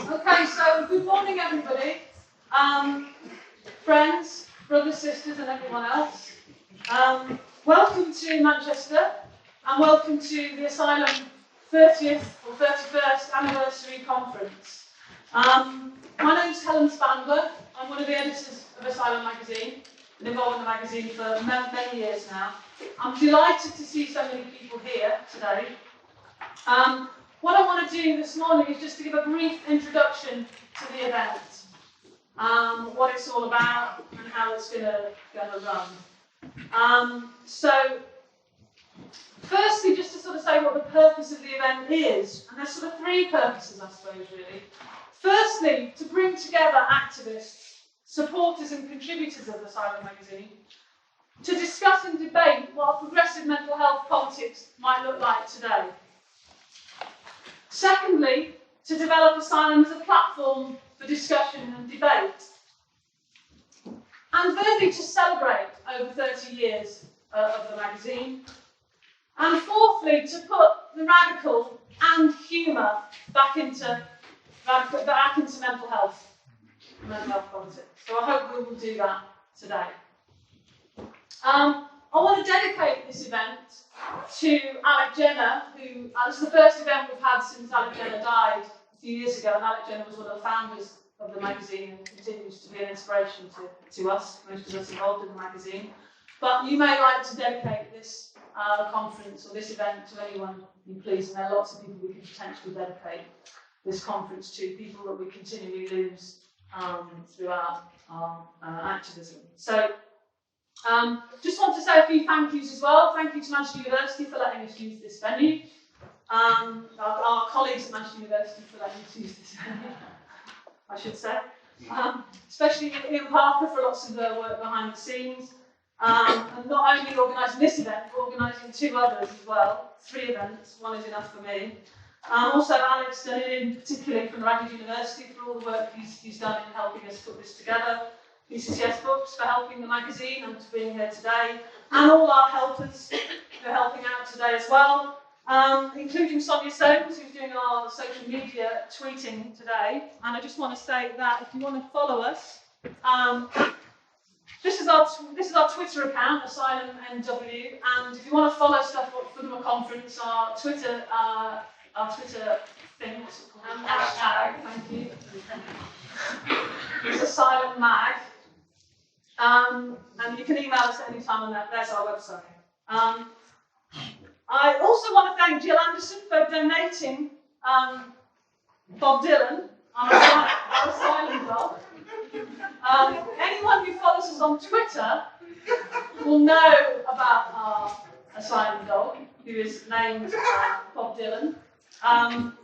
Okay, so good morning, everybody. Friends, brothers, sisters, and everyone else. Welcome to Manchester, and welcome to the Asylum 30th or 31st Anniversary Conference. My name's Helen Spandler. I'm one of the editors of Asylum magazine. Been involved in the magazine for many years now. I'm delighted to see so many people here today. What I want to do this morning is just to give a brief introduction to the event, what it's all about and how it's going to run. So, firstly, just to sort of say what the purpose of the event is, and there's sort of three purposes, I suppose, really. Firstly, to bring together activists, supporters and contributors of Asylum magazine to discuss and debate what progressive mental health politics might look like today. Secondly, to develop Asylum as a platform for discussion and debate. And thirdly, to celebrate over 30 years of the magazine. And fourthly, to put the radical and humour back into mental health politics. So I hope we will do that today. I want to dedicate this event to Alec Jenner, who this is the first event we've had since Alec Jenner died a few years ago, and Alec Jenner was one of the founders of the magazine and continues to be an inspiration to us, most of us involved in the magazine. But you may like to dedicate this conference or this event to anyone you please, and there are lots of people we can potentially dedicate this conference to, people that we continually lose throughout our activism. So, just want to say a few thank yous as well. Thank you to Manchester University for letting us use this venue. Our colleagues at Manchester University for letting us use this venue, I should say. Especially Ian Parker for lots of the work behind the scenes. And not only organising this event, but organising two others as well. 3 events, one is enough for me. Also Alex Dunedin, particularly from Radcliffe University, for all the work he's done in helping us put this together. PCCS Books for helping the magazine and for being here today, and all our helpers who are helping out today as well, including Sonia Soames, who's doing our social media tweeting today. And I just want to say that if you want to follow us, this is our Twitter account, Asylum NW, and if you want to follow stuff from the conference, our Twitter thing, what's it called? Hashtag, thank you. It's Asylum Mag. And you can email us at any time on that. There's our website. I also want to thank Jill Anderson for donating Bob Dylan, our Asylum dog. Anyone who follows us on Twitter will know about our Asylum dog, who is named Bob Dylan.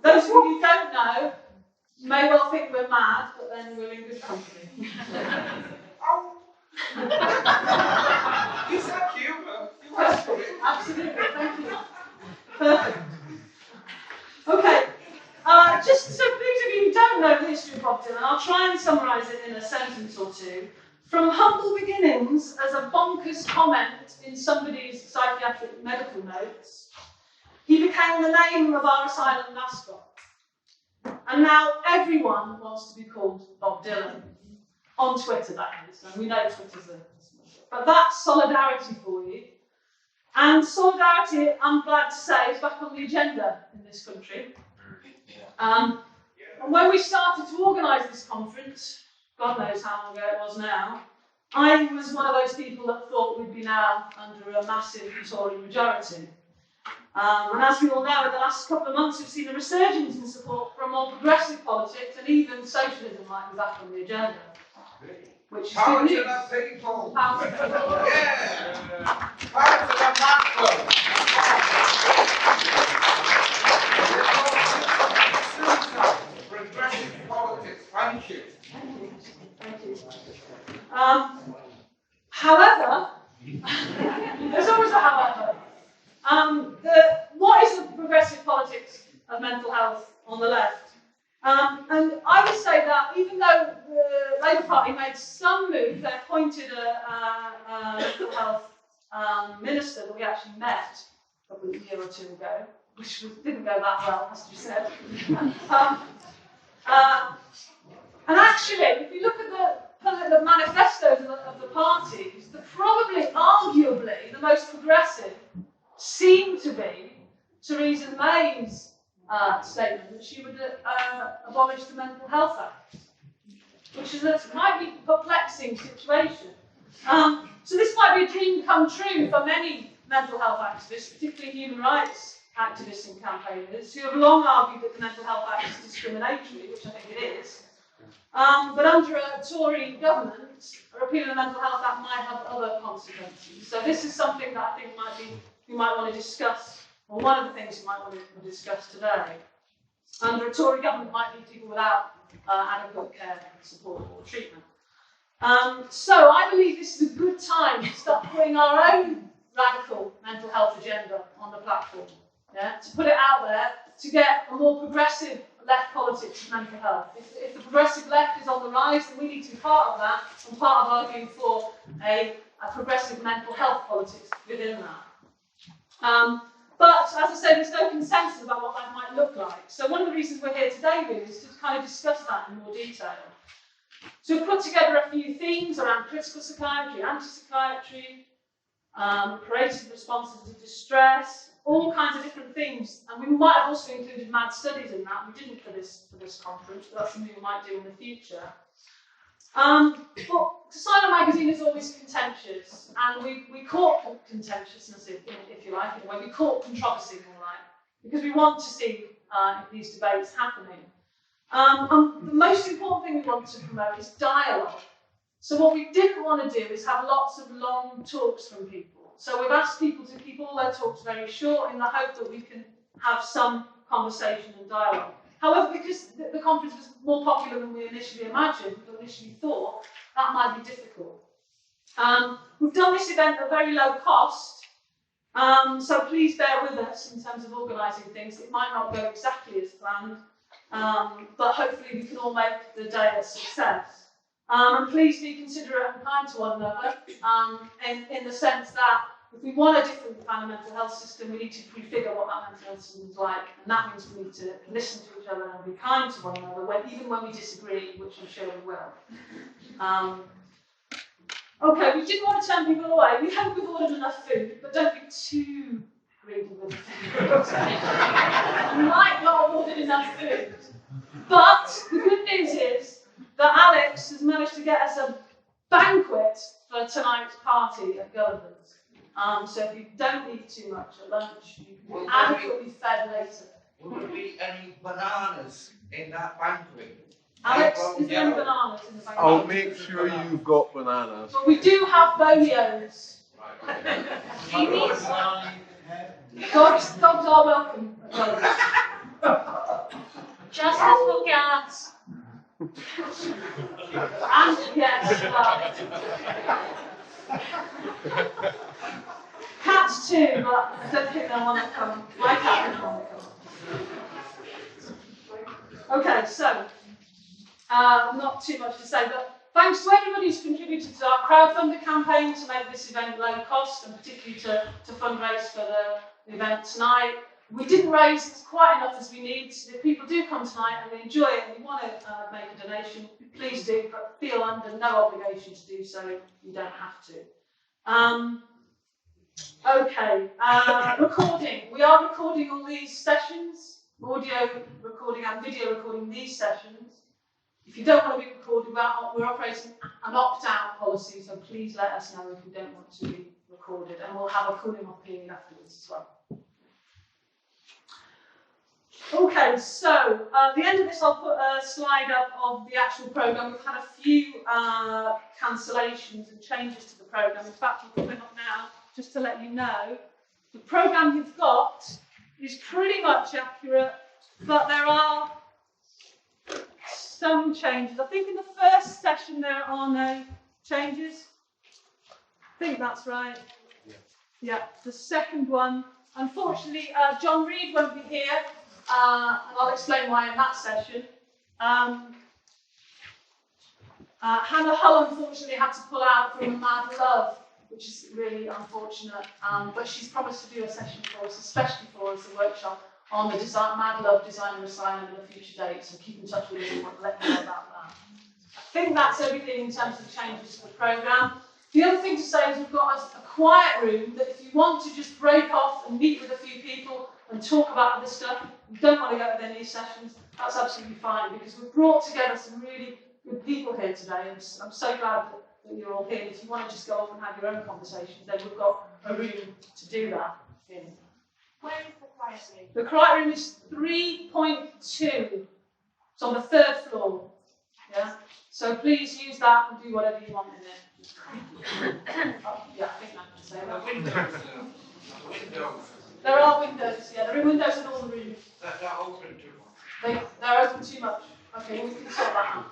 Those of you who don't know may well think we're mad, but then we're in good company. Is that humour? Absolutely, thank you. Perfect. Okay, just so those of you who don't know the history of Bob Dylan, I'll try and summarise it in a sentence or two. From humble beginnings as a bonkers comment in somebody's psychiatric medical notes, he became the name of our asylum mascot. And now everyone wants to be called Bob Dylan. On Twitter, that is, and we know Twitter's but that's solidarity for you. And solidarity, I'm glad to say, is back on the agenda in this country. And when we started to organise this conference, God knows how long ago it was now, I was one of those people that thought we'd be now under a massive Tory majority. And as we all know, in the last couple of months, we've seen a resurgence in support for a more progressive politics, and even socialism might be back on the agenda. Which is Power good to news. the people. Power to the people. Yeah. Power to the masses. Progressive politics. Thank you. Thank you. However, there's always a however. What is the progressive politics of mental health on the left? And I would say that even though the Labour Party made some move, they appointed a mental health minister that we actually met probably a year or two ago, which didn't go that well, has to be said. actually, if you look at the manifestos of the parties, probably, arguably, the most progressive seem to be Theresa May's statement that she would abolish the Mental Health Act, which is a slightly perplexing situation. So this might be a dream come true for many mental health activists, particularly human rights activists and campaigners, who have long argued that the Mental Health Act is discriminatory, which I think it is. But under a Tory government, a repeal of the Mental Health Act might have other consequences. So this is something that I think we might want to discuss, or one of the things we might want to discuss today. Under a Tory government might leave people without adequate care, support or treatment. So I believe this is a good time to start putting our own radical mental health agenda on the platform. Yeah? To put it out there, to get a more progressive left politics of mental health. If the progressive left is on the rise, then we need to be part of that and part of arguing for a progressive mental health politics within that. But as I say, there's no consensus about what that might look like. So one of the reasons we're here today really is to kind of discuss that in more detail. So we've put together a few themes around critical psychiatry, anti-psychiatry, creative responses to distress, all kinds of different things. And we might have also included mad studies in that. We didn't for this conference, but that's something we might do in the future. But Asylum magazine is always contentious, and we court contentiousness, if you like, in a way. We court controversy, more like, because we want to see these debates happening. And the most important thing we want to promote is dialogue. So what we didn't want to do is have lots of long talks from people. So we've asked people to keep all their talks very short in the hope that we can have some conversation and dialogue. However, because the conference was more popular than we initially imagined, or initially thought, that might be difficult. We've done this event at very low cost, so please bear with us in terms of organising things. It might not go exactly as planned, but hopefully we can all make the day a success. And please be considerate and kind to one another, in the sense that if we want a different kind of mental health system, we need to prefigure what that mental health system is like, and that means we need to listen to each other and be kind to one another, even when we disagree, which I'm sure we will. Okay, we didn't want to turn people away. We hope we've ordered enough food, but don't be too greedy with the food. We might not have ordered enough food. But the good news is that Alex has managed to get us a banquet for tonight's party at Gulliver's. So if you don't eat too much at lunch, you can be adequately fed later. Will there be any bananas in that banquet? Alex, is there any bananas in the banquet? I'll make sure you've got bananas. But we do have bonios. Dogs are welcome at Gulliver's. Justice for cats. And yes, cats too, but I don't think they'll want to come. My cat doesn't want to come. Okay, so not too much to say, but thanks to everybody who's contributed to our crowdfunder campaign to make this event low cost, and particularly to fundraise for the event tonight. We didn't raise quite enough as we need. If people do come tonight and they enjoy it and they want to make a donation, please do, but feel under no obligation to do so. You don't have to. Okay, recording. We are recording all these sessions, audio recording and video recording these sessions. If you don't want to be recorded, we're operating an opt-out policy, so please let us know if you don't want to be recorded, and we'll have a cooling off period afterwards as well. Okay, so at the end of this, I'll put a slide up of the actual programme. We've had a few cancellations and changes to the programme. In fact, I'm putting up now just to let you know. The programme you've got is pretty much accurate, but there are some changes. I think in the first session there are no changes. I think that's right. Yeah, the second one. Unfortunately, John Reed won't be here. And I'll explain why in that session. Hannah Hull unfortunately had to pull out from Mad Love, which is really unfortunate. But she's promised to do a session for us, especially for us, a workshop on the Mad Love Designer Asylum in a future date. So keep in touch with us and let me know about that. think that's everything in terms of changes to the programme. The other thing to say is we've got a quiet room that if you want to just break off and meet with a few people and talk about other stuff, you don't want to go to any sessions, that's absolutely fine, because we've brought together some really good people here today, and I'm so glad that you're all here. If you want to just go off and have your own conversations, then we've got a room to do that in. Where is the quiet room? The quiet room is 3.2. It's on the 3rd floor. Yeah. So please use that and do whatever you want in there. Oh, yeah, I think I can say that. Windows. There are windows. Yeah, there are windows in all the rooms. That open too much. They're open too much. Okay, well, we can sort that out.